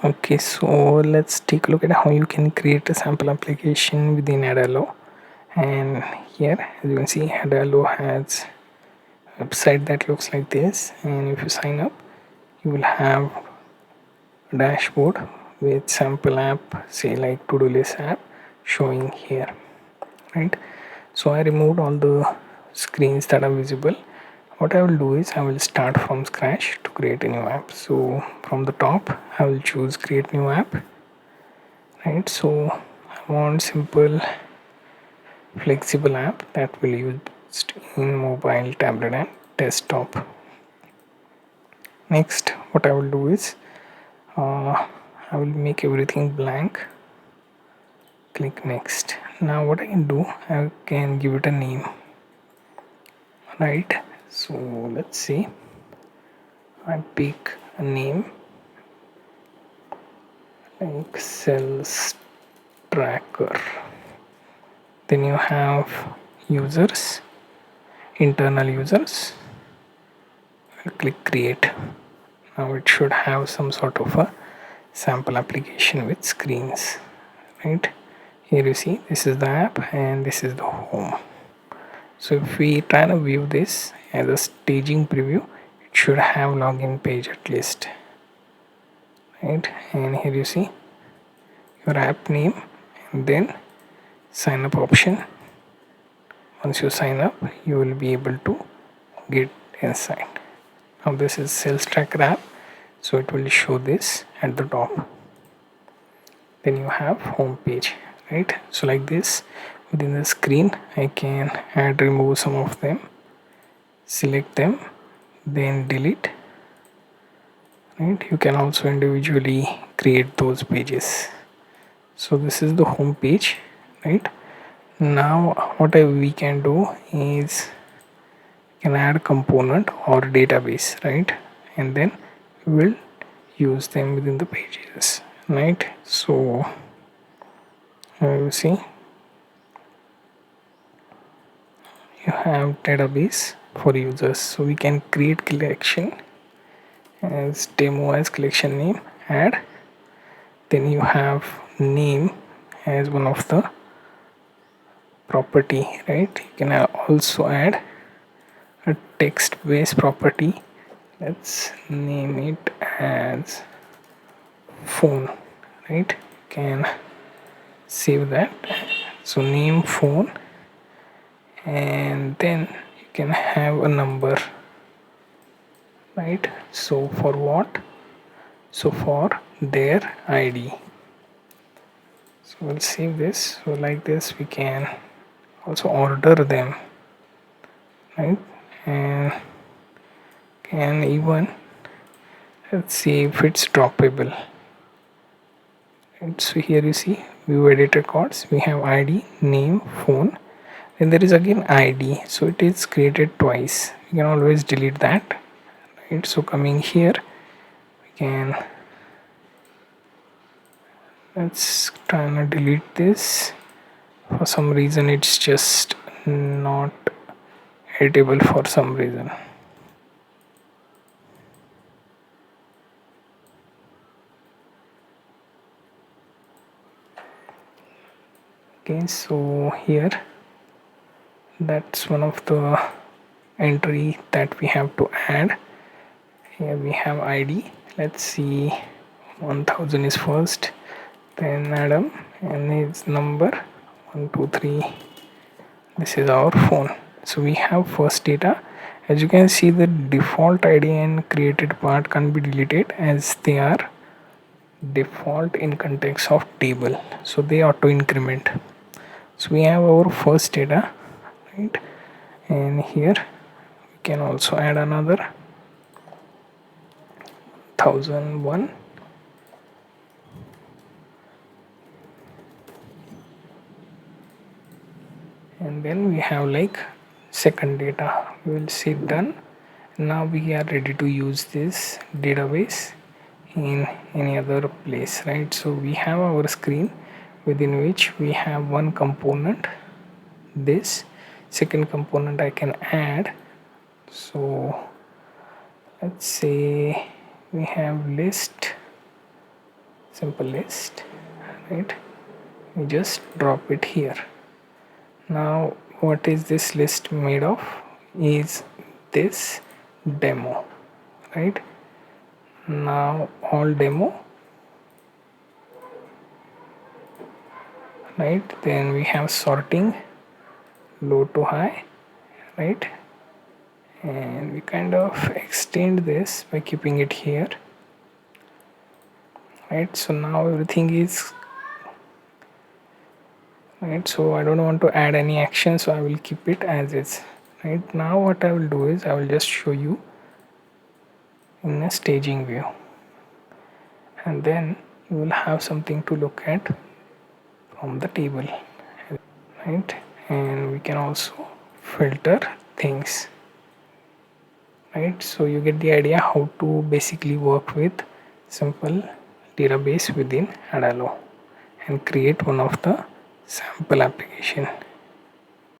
Okay, so let's take a look at how you can create a sample application within Adalo. And here, as you can see, Adalo has a website that looks like this. And if you sign up, you will have a dashboard with sample app, say like to-do list app, showing here, right? So I removed all the screens that are visible. What I will do is I will start from scratch to create a new app. So from the top, I will choose create new app, right? So I want simple flexible app that will use in mobile, tablet and desktop. Next, what I will do is I will make everything blank. Click next. Now what I can do, I can give it a name, right? So let's see, I pick a name like sales tracker. Then you have users, internal users. I'll click create. Now it should have some sort of a sample application with screens, right? Here you see this is the app and this is the home. So if we try to view this as a staging preview, it should have login page at least, right? And here you see your app name and then sign up option. Once you sign up, you will be able to get inside. Now this is sales tracker app, so it will show this at the top. Then you have home page, right? So like this, within the screen I can add, remove some of them, select them, then delete, right? You can also individually create those pages. So this is the home page, right? Now what we can do is can add component or database, right? And then we'll use them within the pages, right? So you see you have database for users, so we can create collection as demo as collection name, add, then you have name as one of the property, right? You can also add a text based property. Let's name it as phone, right? You can save that. So name phone, and then you can have a number, right? So for what? So for their ID. So we'll save this. So like this we can also order them, right? And can even, let's see if it's droppable. And so here you see view edit records, we have ID, name, phone, and there is again ID, so it is created twice. You can always delete that, right? So coming here we can, let's try and delete this. For some reason it's just not editable for some reason. Okay, so here that's one of the entry that we have to add. Here we have ID, let's see, 1000 is first, then Adam and his number 123, this is our phone. So we have first data. As you can see, the default ID and created part can be deleted as they are default in context of table, so they auto increment. So we have our first data, right? And here we can also add another 1001, and then we have like second data. We will see done. Now we are ready to use this database in any other place, right? So we have our screen within which we have one component, this second component I can add. So let's say we have list, simple list, right? We just drop it here. Now what is this list made of? Is this demo, right? Now all demo, right? Then we have sorting low to high, right? And we kind of extend this by keeping it here, right? So now everything is right. So I don't want to add any action, so I will keep it as is. Right now what I will do is I will just show you in a staging view, and then you will have something to look at from the table, right? And we can also filter things, right? So you get the idea how to basically work with simple database within Adalo and create one of the sample application.